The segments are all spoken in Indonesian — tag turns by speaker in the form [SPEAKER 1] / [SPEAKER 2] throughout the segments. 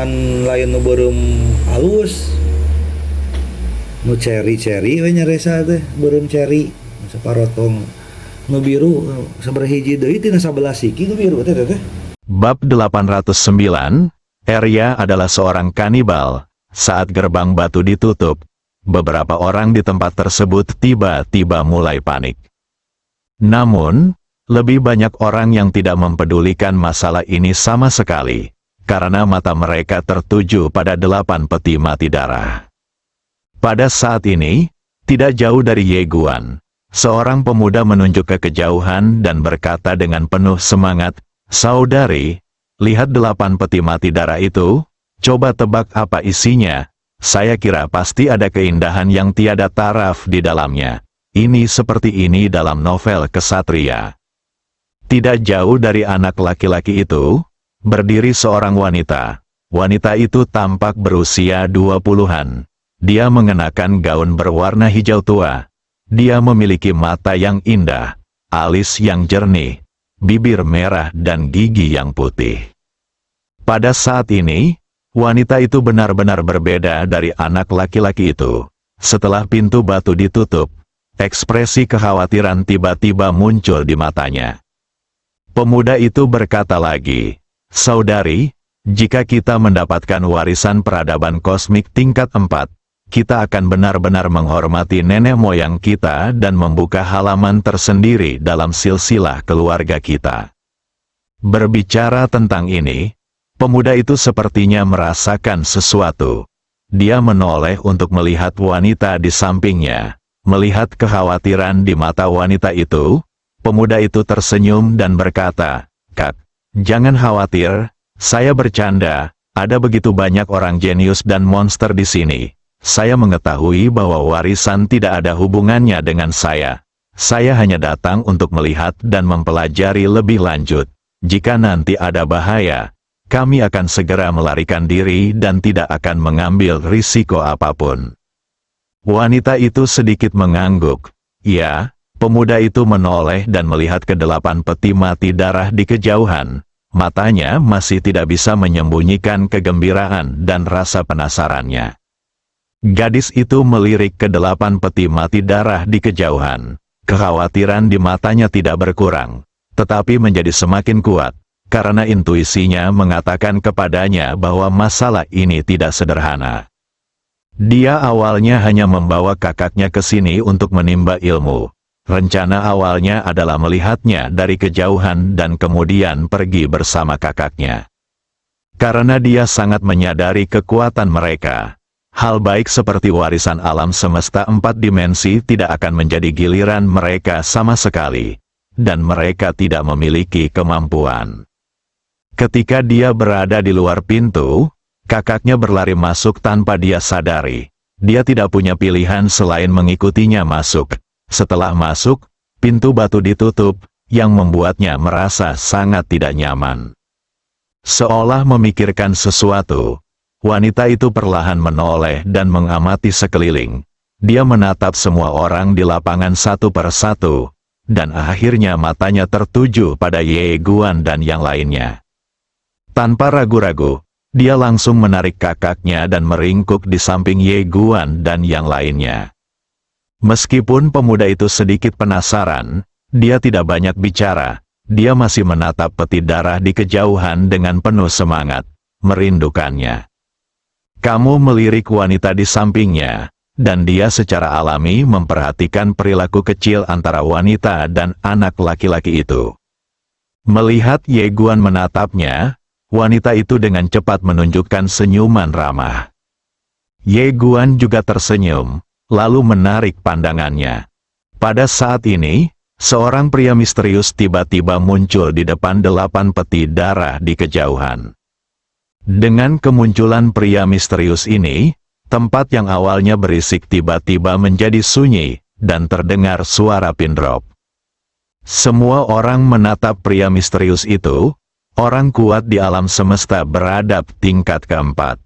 [SPEAKER 1] dengan lain nu beureum alus nu ceri-ceri we nyaresa teh beureum ceri saparotong nu biru sabaraha hiji deui tina 11 siki nu biru teh teh.
[SPEAKER 2] Bab 809, Arya adalah seorang kanibal. Saat gerbang batu ditutup, beberapa orang di tempat tersebut tiba-tiba mulai panik. Namun, lebih banyak orang yang tidak mempedulikan masalah ini sama sekali, karena mata mereka tertuju pada 8 peti mati darah. Pada saat ini, tidak jauh dari Ye Guan, seorang pemuda menunjuk ke kejauhan dan berkata dengan penuh semangat, "Saudari, lihat 8 peti mati darah itu, coba tebak apa isinya. Saya kira pasti ada keindahan yang tiada taraf di dalamnya. Ini seperti ini dalam novel kesatria." Tidak jauh dari anak laki-laki itu, berdiri seorang wanita. Wanita itu tampak berusia 20-an. Dia mengenakan gaun berwarna hijau tua. Dia memiliki mata yang indah, alis yang jernih, bibir merah dan gigi yang putih. Pada saat ini, wanita itu benar-benar berbeda dari anak laki-laki itu. Setelah pintu batu ditutup, ekspresi kekhawatiran tiba-tiba muncul di matanya. Pemuda itu berkata lagi, "Saudari, jika kita mendapatkan warisan peradaban kosmik tingkat 4, kita akan benar-benar menghormati nenek moyang kita dan membuka halaman tersendiri dalam silsilah keluarga kita." Berbicara tentang ini, pemuda itu sepertinya merasakan sesuatu. Dia menoleh untuk melihat wanita di sampingnya. Melihat kekhawatiran di mata wanita itu, pemuda itu tersenyum dan berkata, "Kak, jangan khawatir, saya bercanda, ada begitu banyak orang jenius dan monster di sini. Saya mengetahui bahwa warisan tidak ada hubungannya dengan saya. Saya hanya datang untuk melihat dan mempelajari lebih lanjut. Jika nanti ada bahaya, kami akan segera melarikan diri dan tidak akan mengambil risiko apapun." Wanita itu sedikit mengangguk. Ya, pemuda itu menoleh dan melihat ke 8 peti mati darah di kejauhan. Matanya masih tidak bisa menyembunyikan kegembiraan dan rasa penasarannya. Gadis itu melirik ke 8 peti mati darah di kejauhan. Kekhawatiran di matanya tidak berkurang, tetapi menjadi semakin kuat, karena intuisinya mengatakan kepadanya bahwa masalah ini tidak sederhana. Dia awalnya hanya membawa kakaknya ke sini untuk menimba ilmu. Rencana awalnya adalah melihatnya dari kejauhan dan kemudian pergi bersama kakaknya. Karena dia sangat menyadari kekuatan mereka, hal baik seperti warisan alam semesta 4 dimensi tidak akan menjadi giliran mereka sama sekali, dan mereka tidak memiliki kemampuan. Ketika dia berada di luar pintu, kakaknya berlari masuk tanpa dia sadari. Dia tidak punya pilihan selain mengikutinya masuk. Setelah masuk, pintu batu ditutup, yang membuatnya merasa sangat tidak nyaman. Seolah memikirkan sesuatu, wanita itu perlahan menoleh dan mengamati sekeliling. Dia menatap semua orang di lapangan satu persatu, dan akhirnya matanya tertuju pada Ye Guan dan yang lainnya. Tanpa ragu-ragu, dia langsung menarik kakaknya dan meringkuk di samping Ye Guan dan yang lainnya. Meskipun pemuda itu sedikit penasaran, dia tidak banyak bicara. Dia masih menatap peti darah di kejauhan dengan penuh semangat, merindukannya. Kamu melirik wanita di sampingnya, dan dia secara alami memperhatikan perilaku kecil antara wanita dan anak laki-laki itu. Melihat Ye Guan menatapnya, wanita itu dengan cepat menunjukkan senyuman ramah. Ye Guan juga tersenyum, lalu menarik pandangannya. Pada saat ini, seorang pria misterius tiba-tiba muncul di depan 8 peti darah di kejauhan. Dengan kemunculan pria misterius ini, tempat yang awalnya berisik tiba-tiba menjadi sunyi, dan terdengar suara pin drop. Semua orang menatap pria misterius itu. Orang kuat di alam semesta beradab tingkat keempat.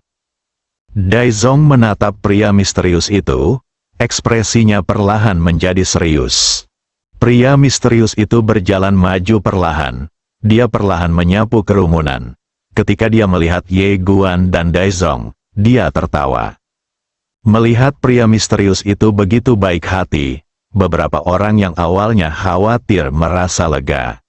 [SPEAKER 2] Daizong menatap pria misterius itu, ekspresinya perlahan menjadi serius. Pria misterius itu berjalan maju perlahan. Dia perlahan menyapu kerumunan. Ketika dia melihat Ye Guan dan Daizong, dia tertawa. Melihat pria misterius itu begitu baik hati, beberapa orang yang awalnya khawatir merasa lega.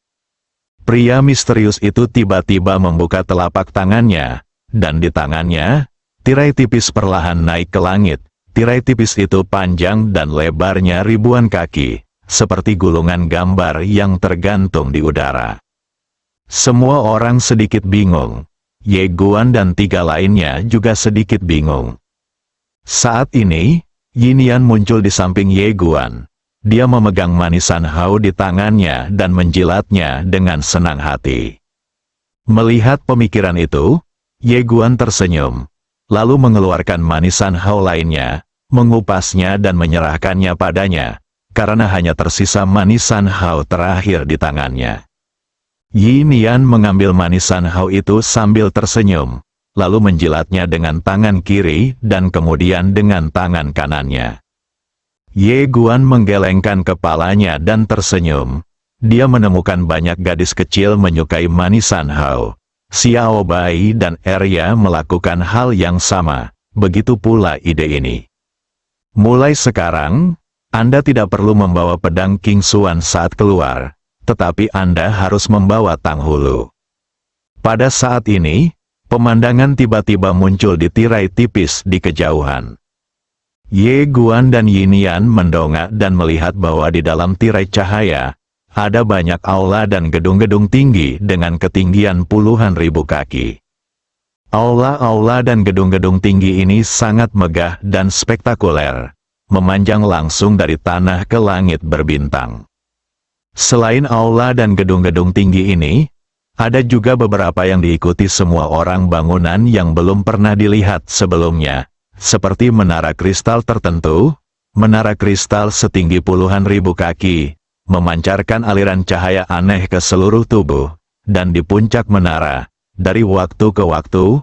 [SPEAKER 2] Pria misterius itu tiba-tiba membuka telapak tangannya, dan di tangannya, tirai tipis perlahan naik ke langit. Tirai tipis itu panjang dan lebarnya ribuan kaki, seperti gulungan gambar yang tergantung di udara. Semua orang sedikit bingung. Ye Guan dan 3 lainnya juga sedikit bingung. Saat ini, Yin Yan muncul di samping Ye Guan. Dia memegang manisan hao di tangannya dan menjilatnya dengan senang hati. Melihat pemikiran itu, Ye Guan tersenyum, lalu mengeluarkan manisan hao lainnya, mengupasnya dan menyerahkannya padanya, karena hanya tersisa manisan hao terakhir di tangannya. Yin Yan mengambil manisan hao itu sambil tersenyum, lalu menjilatnya dengan tangan kiri dan kemudian dengan tangan kanannya. Ye Guan menggelengkan kepalanya dan tersenyum. Dia menemukan banyak gadis kecil menyukai manisan hao. Xiao Bai dan Arya melakukan hal yang sama, begitu pula ide ini. Mulai sekarang, Anda tidak perlu membawa pedang King Xuan saat keluar, tetapi Anda harus membawa tang hulu. Pada saat ini, pemandangan tiba-tiba muncul di tirai tipis di kejauhan. Ye Guan dan Yin Yan mendongak dan melihat bahwa di dalam tirai cahaya, ada banyak aula dan gedung-gedung tinggi dengan ketinggian puluhan ribu kaki. Aula-aula dan gedung-gedung tinggi ini sangat megah dan spektakuler, memanjang langsung dari tanah ke langit berbintang. Selain aula dan gedung-gedung tinggi ini, ada juga beberapa yang diikuti semua orang bangunan yang belum pernah dilihat sebelumnya, seperti menara kristal tertentu, menara kristal setinggi puluhan ribu kaki, memancarkan aliran cahaya aneh ke seluruh tubuh, dan di puncak menara, dari waktu ke waktu,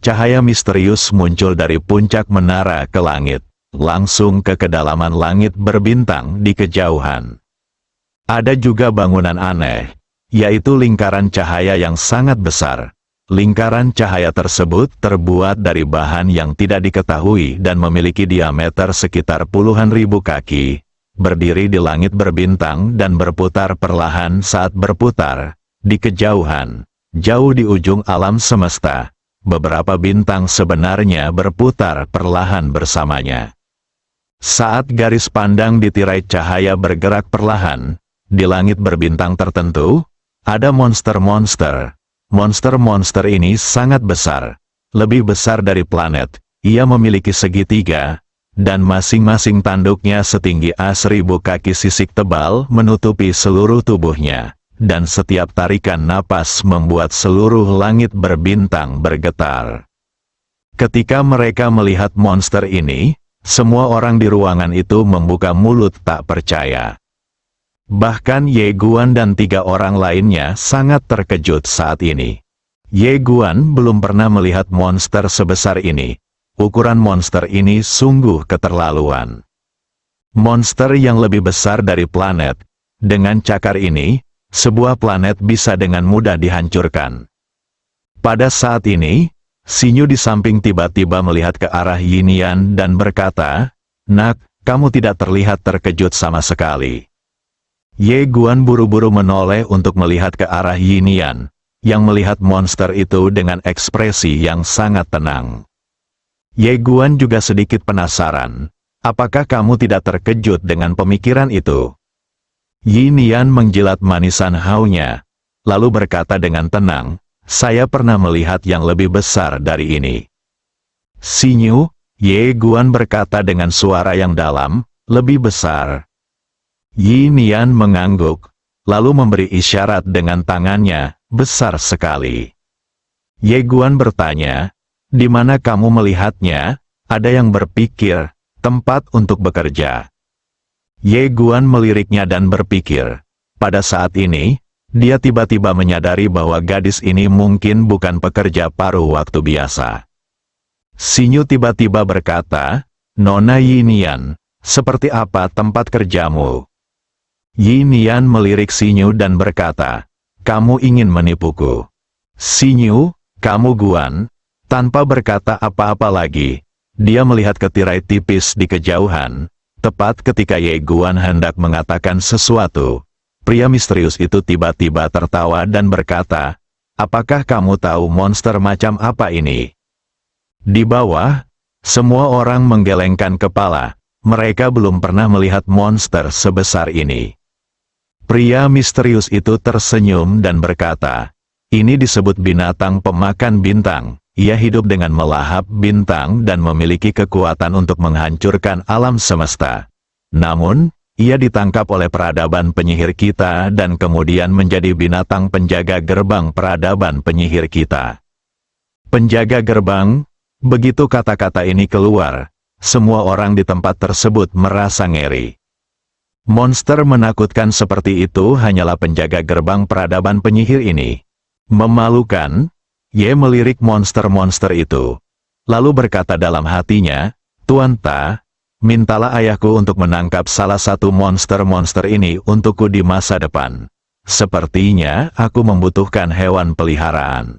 [SPEAKER 2] cahaya misterius muncul dari puncak menara ke langit, langsung ke kedalaman langit berbintang di kejauhan. Ada juga bangunan aneh, yaitu lingkaran cahaya yang sangat besar. Lingkaran cahaya tersebut terbuat dari bahan yang tidak diketahui dan memiliki diameter sekitar puluhan ribu kaki, berdiri di langit berbintang dan berputar perlahan saat berputar. Di kejauhan, jauh di ujung alam semesta, beberapa bintang sebenarnya berputar perlahan bersamanya. Saat garis pandang di tirai cahaya bergerak perlahan, di langit berbintang tertentu, ada monster-monster. Monster-monster ini sangat besar, lebih besar dari planet. Ia memiliki segitiga, dan masing-masing tanduknya setinggi 1000 kaki sisik tebal menutupi seluruh tubuhnya, dan setiap tarikan napas membuat seluruh langit berbintang bergetar. Ketika mereka melihat monster ini, semua orang di ruangan itu membuka mulut tak percaya. Bahkan Ye Guan dan 3 orang lainnya sangat terkejut saat ini. Ye Guan belum pernah melihat monster sebesar ini. Ukuran monster ini sungguh keterlaluan. Monster yang lebih besar dari planet. Dengan cakar ini, sebuah planet bisa dengan mudah dihancurkan. Pada saat ini, Xinyu di samping tiba-tiba melihat ke arah Yin Yan dan berkata, "Nak, kamu tidak terlihat terkejut sama sekali." Ye Guan buru-buru menoleh untuk melihat ke arah Yin Yan, yang melihat monster itu dengan ekspresi yang sangat tenang. Ye Guan juga sedikit penasaran, apakah kamu tidak terkejut dengan pemikiran itu? Yin Yan menjilat manisan haunya, lalu berkata dengan tenang, "Saya pernah melihat yang lebih besar dari ini." "Xinyu," Ye Guan berkata dengan suara yang dalam, "lebih besar." Yin Yan mengangguk, lalu memberi isyarat dengan tangannya, "Besar sekali." Ye Guan bertanya, "Di mana kamu melihatnya?" Ada yang berpikir, "Tempat untuk bekerja." Ye Guan meliriknya dan berpikir. Pada saat ini, dia tiba-tiba menyadari bahwa gadis ini mungkin bukan pekerja paruh waktu biasa. Xinyu tiba-tiba berkata, "Nona Yin Yan, seperti apa tempat kerjamu?" Yin Yan melirik Xinyu dan berkata, "Kamu ingin menipuku?" "Xinyu, Kamu Guan, tanpa berkata apa-apa lagi, dia melihat ke tirai tipis di kejauhan. Tepat ketika Ye Guan hendak mengatakan sesuatu, pria misterius itu tiba-tiba tertawa dan berkata, "Apakah kamu tahu monster macam apa ini?" Di bawah, semua orang menggelengkan kepala. Mereka belum pernah melihat monster sebesar ini. Pria misterius itu tersenyum dan berkata, "Ini disebut binatang pemakan bintang. Ia hidup dengan melahap bintang dan memiliki kekuatan untuk menghancurkan alam semesta. Namun, ia ditangkap oleh peradaban penyihir kita dan kemudian menjadi binatang penjaga gerbang peradaban penyihir kita." Penjaga gerbang, begitu kata-kata ini keluar, semua orang di tempat tersebut merasa ngeri. Monster menakutkan seperti itu hanyalah penjaga gerbang peradaban penyihir ini. Memalukan. Ye melirik monster-monster itu. Lalu berkata dalam hatinya, "Tuan Ta, mintalah ayahku untuk menangkap salah satu monster-monster ini untukku di masa depan. Sepertinya aku membutuhkan hewan peliharaan."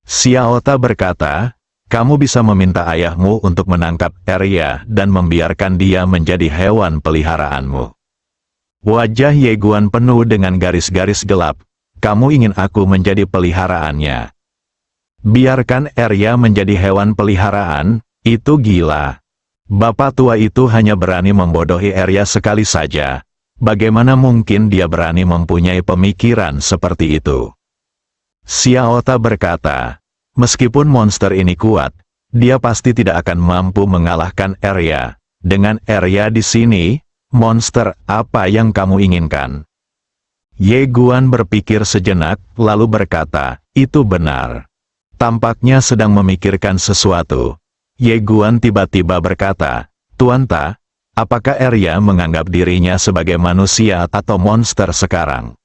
[SPEAKER 2] Xiao Ta berkata, "Kamu bisa meminta ayahmu untuk menangkap Arya dan membiarkan dia menjadi hewan peliharaanmu." Wajah Ye Guan penuh dengan garis-garis gelap. "Kamu ingin aku menjadi peliharaannya? Biarkan Arya menjadi hewan peliharaan, itu gila. Bapak tua itu hanya berani membodohi Arya sekali saja. Bagaimana mungkin dia berani mempunyai pemikiran seperti itu?" Xiao Ta berkata, "Meskipun monster ini kuat, dia pasti tidak akan mampu mengalahkan Arya. Dengan Arya di sini, monster apa yang kamu inginkan?" Ye Guan berpikir sejenak, lalu berkata, "Itu benar." Tampaknya sedang memikirkan sesuatu. Ye Guan tiba-tiba berkata, "Tuan Ta, apakah Arya menganggap dirinya sebagai manusia atau monster sekarang?"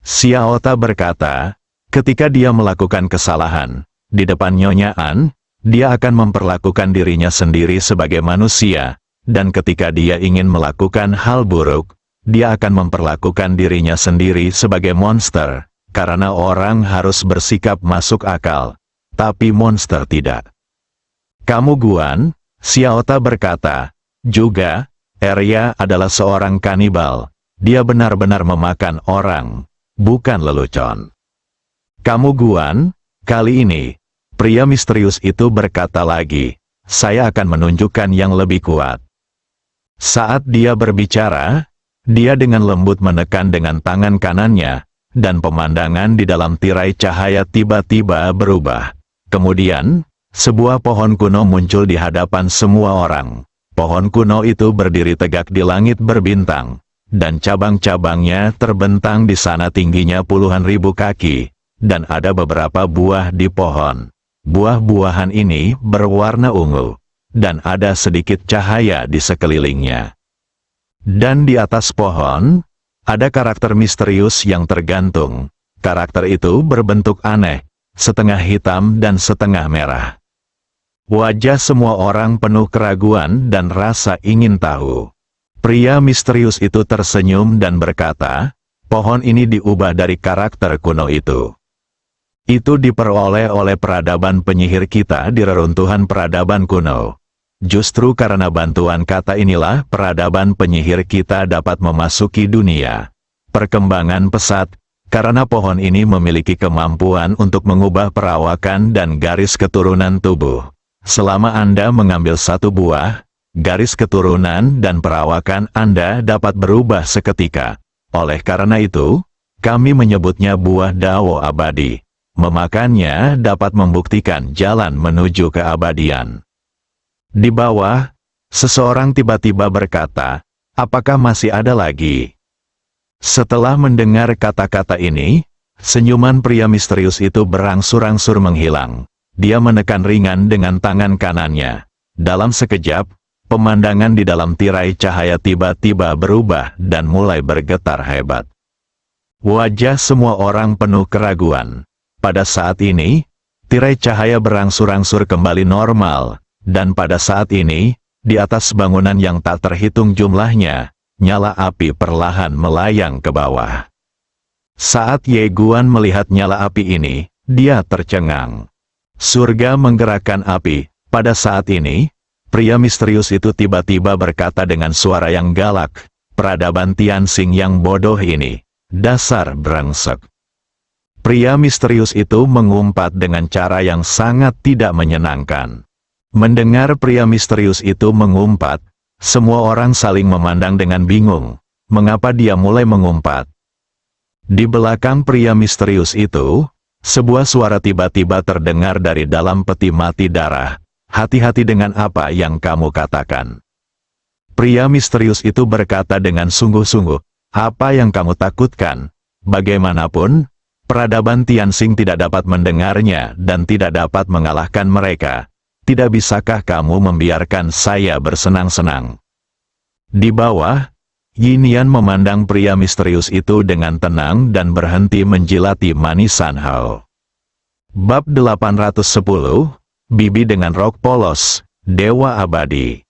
[SPEAKER 2] Xiao Ta berkata, "Ketika dia melakukan kesalahan, di depan Nyonya An, dia akan memperlakukan dirinya sendiri sebagai manusia, dan ketika dia ingin melakukan hal buruk, dia akan memperlakukan dirinya sendiri sebagai monster. Karena orang harus bersikap masuk akal, tapi monster tidak." Kamu Guan, Xiao Ta berkata, "Juga, Arya adalah seorang kanibal. Dia benar-benar memakan orang, bukan lelucon." Kamu Guan, kali ini, pria misterius itu berkata lagi, "Saya akan menunjukkan yang lebih kuat." Saat dia berbicara, dia dengan lembut menekan dengan tangan kanannya, dan pemandangan di dalam tirai cahaya tiba-tiba berubah. Kemudian, sebuah pohon kuno muncul di hadapan semua orang. Pohon kuno itu berdiri tegak di langit berbintang, dan cabang-cabangnya terbentang di sana tingginya puluhan ribu kaki, dan ada beberapa buah di pohon. Buah-buahan ini berwarna ungu, dan ada sedikit cahaya di sekelilingnya. Dan di atas pohon, ada karakter misterius yang tergantung. Karakter itu berbentuk aneh, setengah hitam dan setengah merah. Wajah semua orang penuh keraguan dan rasa ingin tahu. Pria misterius itu tersenyum dan berkata, "Pohon ini diubah dari karakter kuno itu. Itu diperoleh oleh peradaban penyihir kita di reruntuhan peradaban kuno. Justru karena bantuan kata inilah peradaban penyihir kita dapat memasuki dunia. Perkembangan pesat, karena pohon ini memiliki kemampuan untuk mengubah perawakan dan garis keturunan tubuh. Selama Anda mengambil satu buah, garis keturunan dan perawakan Anda dapat berubah seketika. Oleh karena itu, kami menyebutnya buah Dao abadi. Memakannya dapat membuktikan jalan menuju keabadian." Di bawah, seseorang tiba-tiba berkata, "Apakah masih ada lagi?" Setelah mendengar kata-kata ini, senyuman pria misterius itu berangsur-angsur menghilang. Dia menekan ringan dengan tangan kanannya. Dalam sekejap, pemandangan di dalam tirai cahaya tiba-tiba berubah dan mulai bergetar hebat. Wajah semua orang penuh keraguan. Pada saat ini, tirai cahaya berangsur-angsur kembali normal. Dan pada saat ini, di atas bangunan yang tak terhitung jumlahnya, nyala api perlahan melayang ke bawah. Saat Ye Guan melihat nyala api ini, dia tercengang. Surga menggerakkan api. Pada saat ini, pria misterius itu tiba-tiba berkata dengan suara yang galak, "Peradaban Tianxing yang bodoh ini, dasar brengsek." Pria misterius itu mengumpat dengan cara yang sangat tidak menyenangkan. Mendengar pria misterius itu mengumpat, semua orang saling memandang dengan bingung. Mengapa dia mulai mengumpat? Di belakang pria misterius itu, sebuah suara tiba-tiba terdengar dari dalam peti mati darah. "Hati-hati dengan apa yang kamu katakan." Pria misterius itu berkata dengan sungguh-sungguh, "Apa yang kamu takutkan? Bagaimanapun, peradaban Tianxing tidak dapat mendengarnya dan tidak dapat mengalahkan mereka. Tidak bisakah kamu membiarkan saya bersenang-senang?" Di bawah, Yinian memandang pria misterius itu dengan tenang dan berhenti menjilati manisan Hao. Bab 810, Bibi dengan rok polos, Dewa Abadi.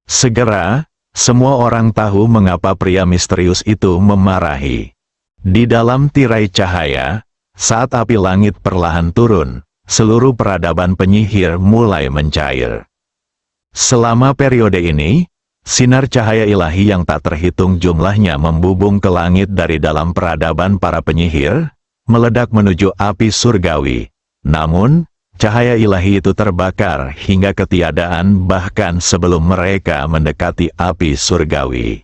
[SPEAKER 2] Segera, semua orang tahu mengapa pria misterius itu memarahi. Di dalam tirai cahaya, saat api langit perlahan turun, seluruh peradaban penyihir mulai mencair. Selama periode ini, sinar cahaya ilahi yang tak terhitung jumlahnya membubung ke langit dari dalam peradaban para penyihir, meledak menuju api surgawi. Namun, cahaya ilahi itu terbakar hingga ketiadaan bahkan sebelum mereka mendekati api surgawi.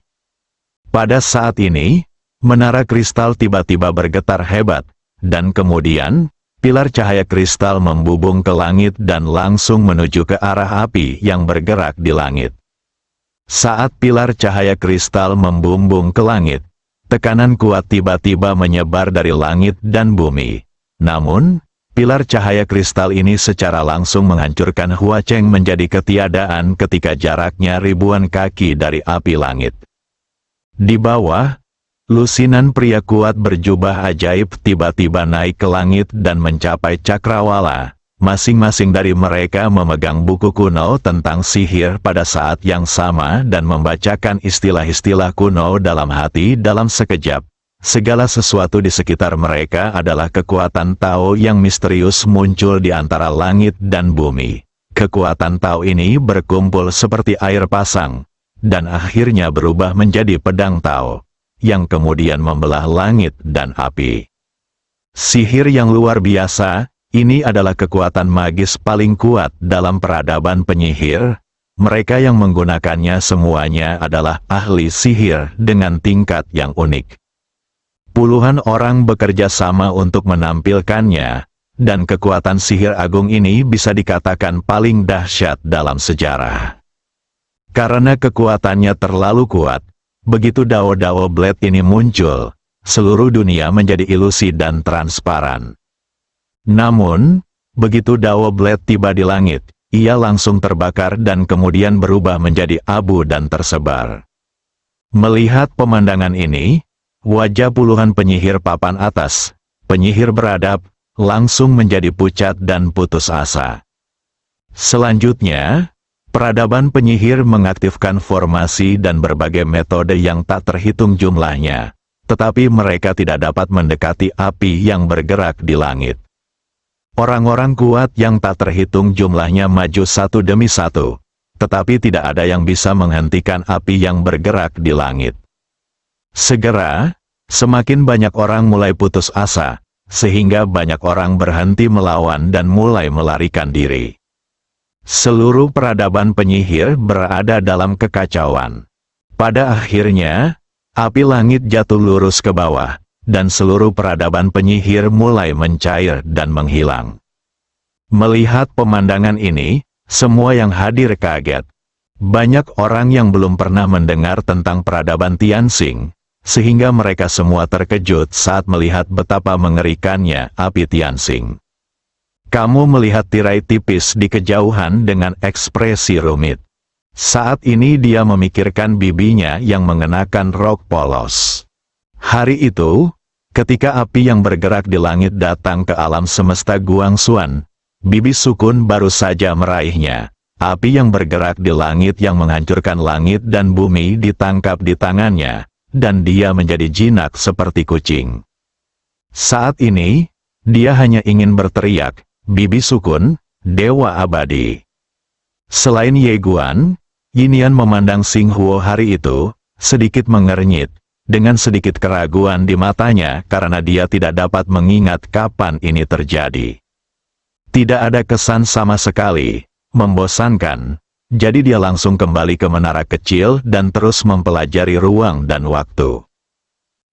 [SPEAKER 2] Pada saat ini, menara kristal tiba-tiba bergetar hebat, dan kemudian, pilar cahaya kristal membubung ke langit dan langsung menuju ke arah api yang bergerak di langit. Saat pilar cahaya kristal membumbung ke langit, tekanan kuat tiba-tiba menyebar dari langit dan bumi. Namun, pilar cahaya kristal ini secara langsung menghancurkan Hua Cheng menjadi ketiadaan ketika jaraknya ribuan kaki dari api langit. Di bawah, lusinan pria kuat berjubah ajaib tiba-tiba naik ke langit dan mencapai cakrawala. Masing-masing dari mereka memegang buku kuno tentang sihir pada saat yang sama dan membacakan istilah-istilah kuno dalam hati dalam sekejap. Segala sesuatu di sekitar mereka adalah kekuatan Tao yang misterius muncul di antara langit dan bumi. Kekuatan Tao ini berkumpul seperti air pasang, dan akhirnya berubah menjadi pedang Tao, yang kemudian membelah langit dan api. Sihir yang luar biasa, ini adalah kekuatan magis paling kuat dalam peradaban penyihir. Mereka yang menggunakannya semuanya adalah ahli sihir dengan tingkat yang unik. Puluhan orang bekerja sama untuk menampilkannya, dan kekuatan sihir agung ini bisa dikatakan paling dahsyat dalam sejarah. Karena kekuatannya terlalu kuat, begitu Dao Blade ini muncul, seluruh dunia menjadi ilusi dan transparan. Namun, begitu Dao Blade tiba di langit, ia langsung terbakar dan kemudian berubah menjadi abu dan tersebar. Melihat pemandangan ini, wajah puluhan penyihir papan atas, penyihir beradab, langsung menjadi pucat dan putus asa. Selanjutnya, peradaban penyihir mengaktifkan formasi dan berbagai metode yang tak terhitung jumlahnya, tetapi mereka tidak dapat mendekati api yang bergerak di langit. Orang-orang kuat yang tak terhitung jumlahnya maju satu demi satu, tetapi tidak ada yang bisa menghentikan api yang bergerak di langit. Segera, semakin banyak orang mulai putus asa, sehingga banyak orang berhenti melawan dan mulai melarikan diri. Seluruh peradaban penyihir berada dalam kekacauan. Pada akhirnya, api langit jatuh lurus ke bawah, dan seluruh peradaban penyihir mulai mencair dan menghilang. Melihat pemandangan ini, semua yang hadir kaget. Banyak orang yang belum pernah mendengar tentang peradaban Tianxing, sehingga mereka semua terkejut saat melihat betapa mengerikannya api Tianxing. Kamu melihat tirai tipis di kejauhan dengan ekspresi rumit. Saat ini dia memikirkan bibinya yang mengenakan rok polos. Hari itu, ketika api yang bergerak di langit datang ke alam semesta Guangxuan, bibi Sukun baru saja meraihnya. Api yang bergerak di langit yang menghancurkan langit dan bumi ditangkap di tangannya, dan dia menjadi jinak seperti kucing. Saat ini, Dia hanya ingin berteriak, "Bibi Sukun, dewa abadi." Selain Ye Guan, Yinian memandang Xing Huo hari itu, sedikit mengernyit, dengan sedikit keraguan di matanya karena dia tidak dapat mengingat kapan ini terjadi. Tidak ada kesan sama sekali, membosankan, jadi dia langsung kembali ke menara kecil dan terus mempelajari ruang dan waktu.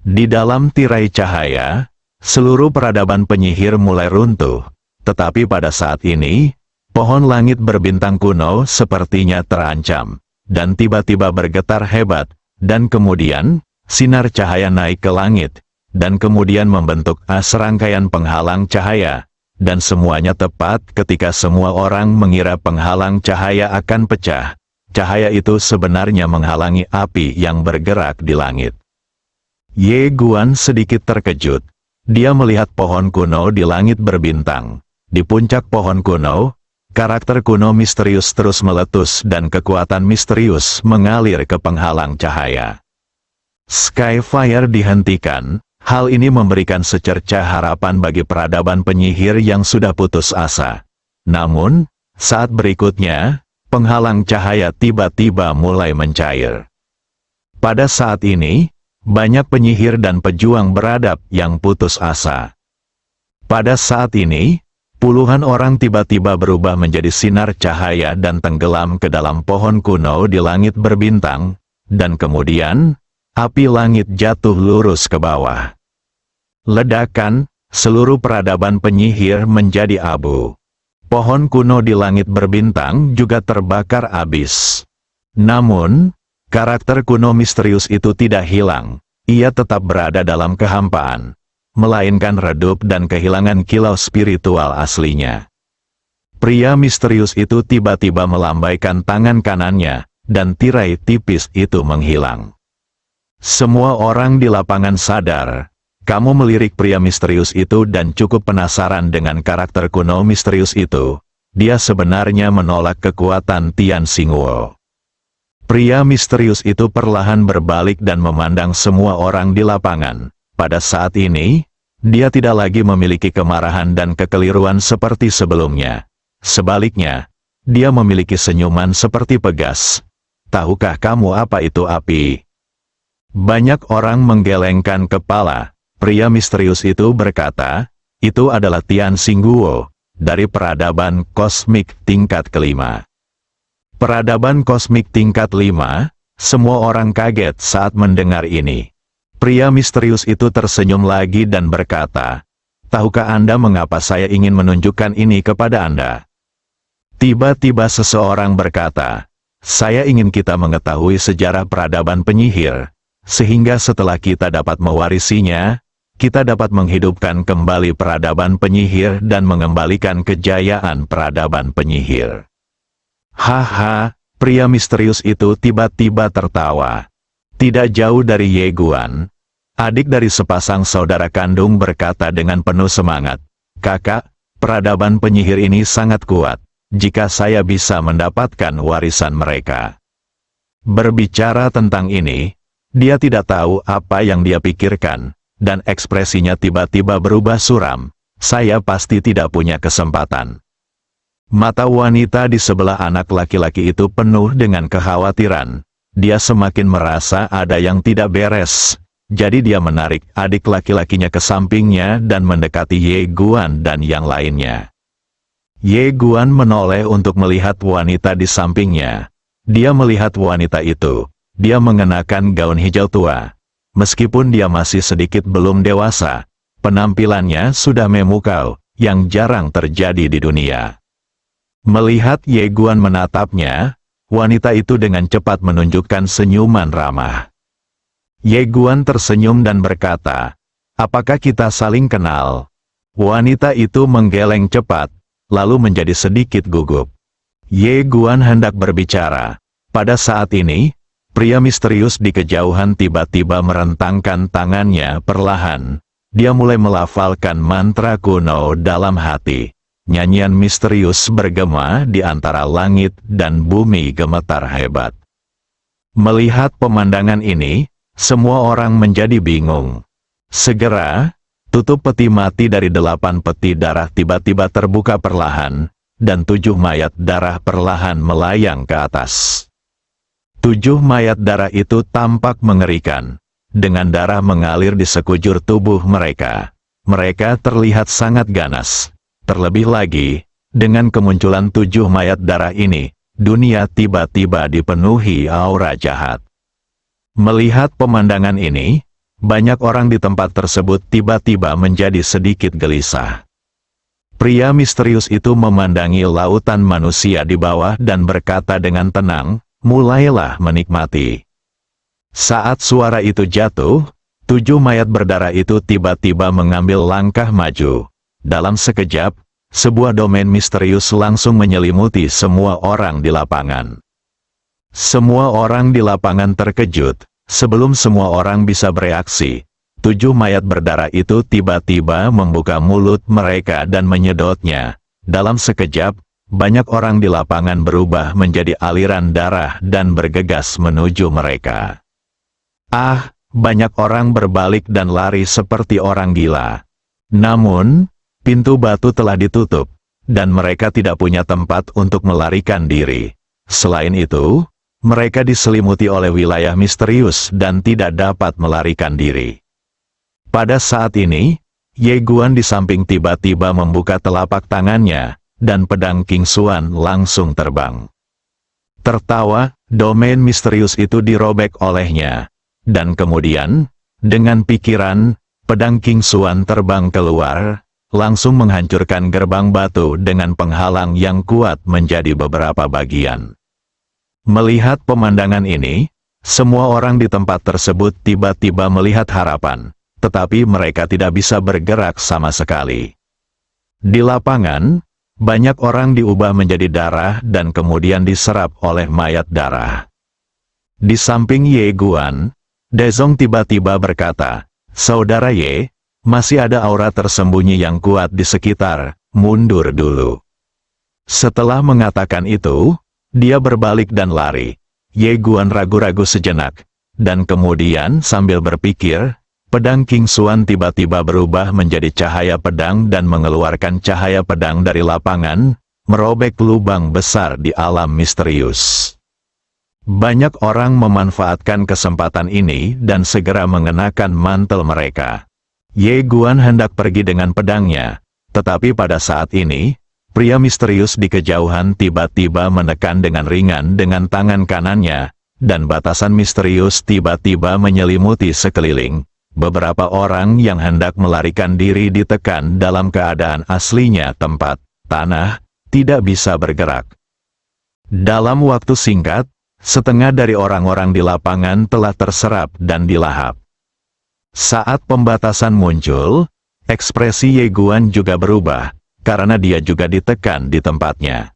[SPEAKER 2] Di dalam tirai cahaya, seluruh peradaban penyihir mulai runtuh, tetapi pada saat ini, pohon langit berbintang kuno sepertinya terancam, dan tiba-tiba bergetar hebat, dan kemudian, sinar cahaya naik ke langit, dan kemudian membentuk serangkaian penghalang cahaya, dan semuanya tepat ketika semua orang mengira penghalang cahaya akan pecah. Cahaya itu sebenarnya menghalangi api yang bergerak di langit. Ye Guan sedikit terkejut. Dia melihat pohon kuno di langit berbintang. Di puncak pohon kuno, karakter kuno misterius terus meletus dan kekuatan misterius mengalir ke penghalang cahaya. Skyfire dihentikan. Hal ini memberikan secercah harapan bagi peradaban penyihir yang sudah putus asa. Namun, saat berikutnya, penghalang cahaya tiba-tiba mulai mencair. Pada saat ini, banyak penyihir dan pejuang beradab yang putus asa. Pada saat ini, puluhan orang tiba-tiba berubah menjadi sinar cahaya dan tenggelam ke dalam pohon kuno di langit berbintang, dan kemudian, api langit jatuh lurus ke bawah. Ledakan, seluruh peradaban penyihir menjadi abu. Pohon kuno di langit berbintang juga terbakar habis. Namun, karakter kuno misterius itu tidak hilang. Ia tetap berada dalam kehampaan, melainkan redup dan kehilangan kilau spiritual aslinya. Pria misterius itu tiba-tiba melambaikan tangan kanannya, dan tirai tipis itu menghilang. Semua orang di lapangan sadar. Kamu melirik pria misterius itu dan cukup penasaran dengan karakter kuno misterius itu. Dia sebenarnya menolak kekuatan Tian Xingguo. Pria misterius itu perlahan berbalik dan memandang semua orang di lapangan. Pada saat ini, dia tidak lagi memiliki kemarahan dan kekeliruan seperti sebelumnya. Sebaliknya, dia memiliki senyuman seperti pegas. Tahukah kamu apa itu api? Banyak orang menggelengkan kepala. Pria misterius itu berkata, itu adalah Tian Xingguo, dari peradaban kosmik tingkat kelima. Peradaban kosmik tingkat 5, semua orang kaget saat mendengar ini. Pria misterius itu tersenyum lagi dan berkata, tahukah Anda mengapa saya ingin menunjukkan ini kepada Anda? Tiba-tiba seseorang berkata, saya ingin kita mengetahui sejarah peradaban penyihir, sehingga setelah kita dapat mewarisinya, kita dapat menghidupkan kembali peradaban penyihir dan mengembalikan kejayaan peradaban penyihir. Haha, pria misterius itu tiba-tiba tertawa. Tidak jauh dari Ye Guan, adik dari sepasang saudara kandung berkata dengan penuh semangat, kakak, peradaban penyihir ini sangat kuat, jika saya bisa mendapatkan warisan mereka. Berbicara tentang ini, dia tidak tahu apa yang dia pikirkan, dan ekspresinya tiba-tiba berubah suram. Saya pasti tidak punya kesempatan. Mata wanita di sebelah anak laki-laki itu penuh dengan kekhawatiran. Dia semakin merasa ada yang tidak beres. Jadi dia menarik adik laki-lakinya ke sampingnya dan mendekati Ye Guan dan yang lainnya. Ye Guan menoleh untuk melihat wanita di sampingnya. Dia melihat wanita itu. Dia mengenakan gaun hijau tua. Meskipun dia masih sedikit belum dewasa, penampilannya sudah memukau, yang jarang terjadi di dunia. Melihat Ye Guan menatapnya, wanita itu dengan cepat menunjukkan senyuman ramah. Ye Guan tersenyum dan berkata, apakah kita saling kenal? Wanita itu menggeleng cepat, lalu menjadi sedikit gugup. Ye Guan hendak berbicara. Pada saat ini, pria misterius di kejauhan tiba-tiba merentangkan tangannya perlahan. Dia mulai melafalkan mantra kuno dalam hati. Nyanyian misterius bergema di antara langit dan bumi gemetar hebat. Melihat pemandangan ini, semua orang menjadi bingung. Segera, Tutup peti mati dari 8 peti darah tiba-tiba terbuka perlahan, dan 7 mayat darah perlahan melayang ke atas. 7 mayat darah itu tampak mengerikan, dengan darah mengalir di sekujur tubuh mereka. Mereka terlihat sangat ganas. Terlebih lagi, dengan kemunculan 7 mayat darah ini, dunia tiba-tiba dipenuhi aura jahat. Melihat pemandangan ini, banyak orang di tempat tersebut tiba-tiba menjadi sedikit gelisah. Pria misterius itu memandangi lautan manusia di bawah dan berkata dengan tenang, "Mulailah menikmati." Saat suara itu jatuh, 7 mayat berdarah itu tiba-tiba mengambil langkah maju. Dalam sekejap, sebuah domain misterius langsung menyelimuti semua orang di lapangan. Semua orang di lapangan terkejut. Sebelum semua orang bisa bereaksi, 7 mayat berdarah itu tiba-tiba membuka mulut mereka dan menyedotnya. Dalam sekejap, banyak orang di lapangan berubah menjadi aliran darah dan bergegas menuju mereka. Banyak orang berbalik dan lari seperti orang gila. Namun, pintu batu telah ditutup, dan mereka tidak punya tempat untuk melarikan diri. Selain itu, mereka diselimuti oleh wilayah misterius dan tidak dapat melarikan diri. Pada saat ini, Ye Guan di samping tiba-tiba membuka telapak tangannya, dan pedang King Xuan langsung terbang. Tertawa, domain misterius itu dirobek olehnya. Dan kemudian, dengan pikiran, pedang King Xuan terbang keluar, langsung menghancurkan gerbang batu dengan penghalang yang kuat menjadi beberapa bagian. Melihat pemandangan ini, semua orang di tempat tersebut tiba-tiba melihat harapan, tetapi mereka tidak bisa bergerak sama sekali. Di lapangan, banyak orang diubah menjadi darah dan kemudian diserap oleh mayat darah. Di samping Ye Guan, Dezong tiba-tiba berkata, "Saudara Ye, masih ada aura tersembunyi yang kuat di sekitar, mundur dulu." Setelah mengatakan itu, dia berbalik dan lari. Ye Guan ragu-ragu sejenak, dan kemudian sambil berpikir, pedang King Xuan tiba-tiba berubah menjadi cahaya pedang dan mengeluarkan cahaya pedang dari lapangan, merobek lubang besar di alam misterius. Banyak orang memanfaatkan kesempatan ini dan segera mengenakan mantel mereka. Ye Guan hendak pergi dengan pedangnya, tetapi pada saat ini, pria misterius di kejauhan tiba-tiba menekan dengan ringan dengan tangan kanannya, dan batasan misterius tiba-tiba menyelimuti sekeliling. Beberapa orang yang hendak melarikan diri ditekan dalam keadaan aslinya tempat, tanah, tidak bisa bergerak. Dalam waktu singkat, setengah dari orang-orang di lapangan telah terserap dan dilahap. Saat pembatasan muncul, ekspresi Ye Guan juga berubah, karena dia juga ditekan di tempatnya.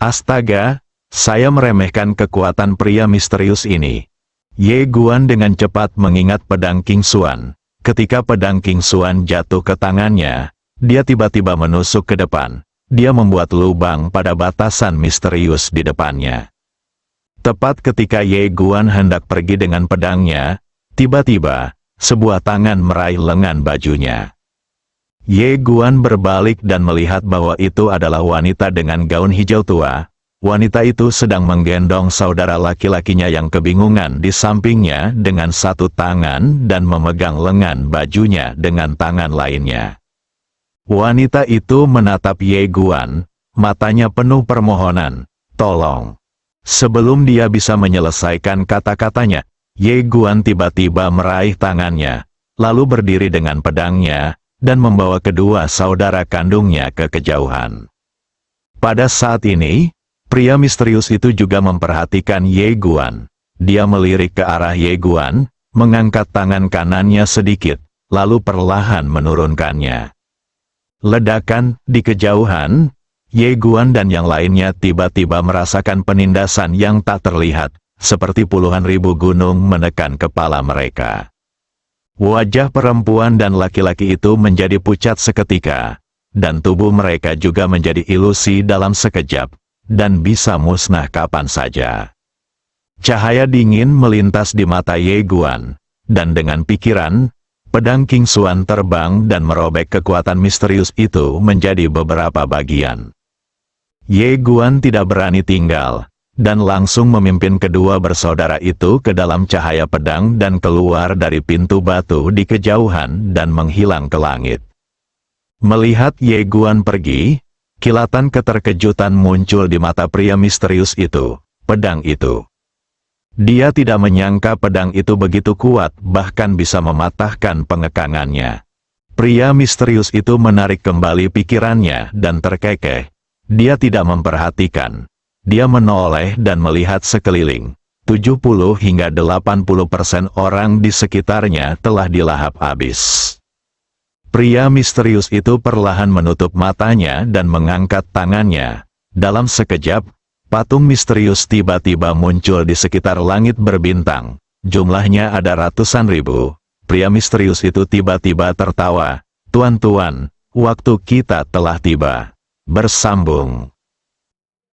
[SPEAKER 2] Astaga, saya meremehkan kekuatan pria misterius ini. Ye Guan dengan cepat mengingat pedang King Xuan. Ketika pedang King Xuan jatuh ke tangannya, dia tiba-tiba menusuk ke depan. Dia membuat lubang pada batasan misterius di depannya. Tepat ketika Ye Guan hendak pergi dengan pedangnya, tiba-tiba, sebuah tangan meraih lengan bajunya. Ye Guan berbalik dan melihat bahwa itu adalah wanita dengan gaun hijau tua. Wanita itu sedang menggendong saudara laki-lakinya yang kebingungan di sampingnya dengan satu tangan dan memegang lengan bajunya dengan tangan lainnya. Wanita itu menatap Ye Guan, matanya penuh permohonan, "Tolong." Sebelum dia bisa menyelesaikan kata-katanya, Ye Guan tiba-tiba meraih tangannya, lalu berdiri dengan pedangnya, dan membawa kedua saudara kandungnya ke kejauhan. Pada saat ini, pria misterius itu juga memperhatikan Ye Guan. Dia melirik ke arah Ye Guan, mengangkat tangan kanannya sedikit, lalu perlahan menurunkannya. Ledakan di kejauhan, Ye Guan dan yang lainnya tiba-tiba merasakan penindasan yang tak terlihat, seperti puluhan ribu gunung menekan kepala mereka. Wajah perempuan dan laki-laki itu menjadi pucat seketika, dan tubuh mereka juga menjadi ilusi dalam sekejap, dan bisa musnah kapan saja. Cahaya dingin melintas di mata Ye Guan, dan dengan pikiran, Pedang King Xuan terbang dan merobek kekuatan misterius itu menjadi beberapa bagian. Ye Guan tidak berani tinggal, dan langsung memimpin kedua bersaudara itu ke dalam cahaya pedang dan keluar dari pintu batu di kejauhan dan menghilang ke langit. Melihat Ye Guan pergi, kilatan keterkejutan muncul di mata pria misterius itu. Pedang itu. Dia tidak menyangka pedang itu begitu kuat, bahkan bisa mematahkan pengekangannya. Pria misterius itu menarik kembali pikirannya dan terkekeh. Dia tidak memperhatikan. Dia menoleh dan melihat sekeliling. 70 hingga 80% orang di sekitarnya telah dilahap habis. Pria misterius itu perlahan menutup matanya dan mengangkat tangannya. Dalam sekejap, patung misterius tiba-tiba muncul di sekitar langit berbintang. Jumlahnya ada ratusan ribu. Pria misterius itu tiba-tiba tertawa. "Tuan-tuan, waktu kita telah tiba." Bersambung.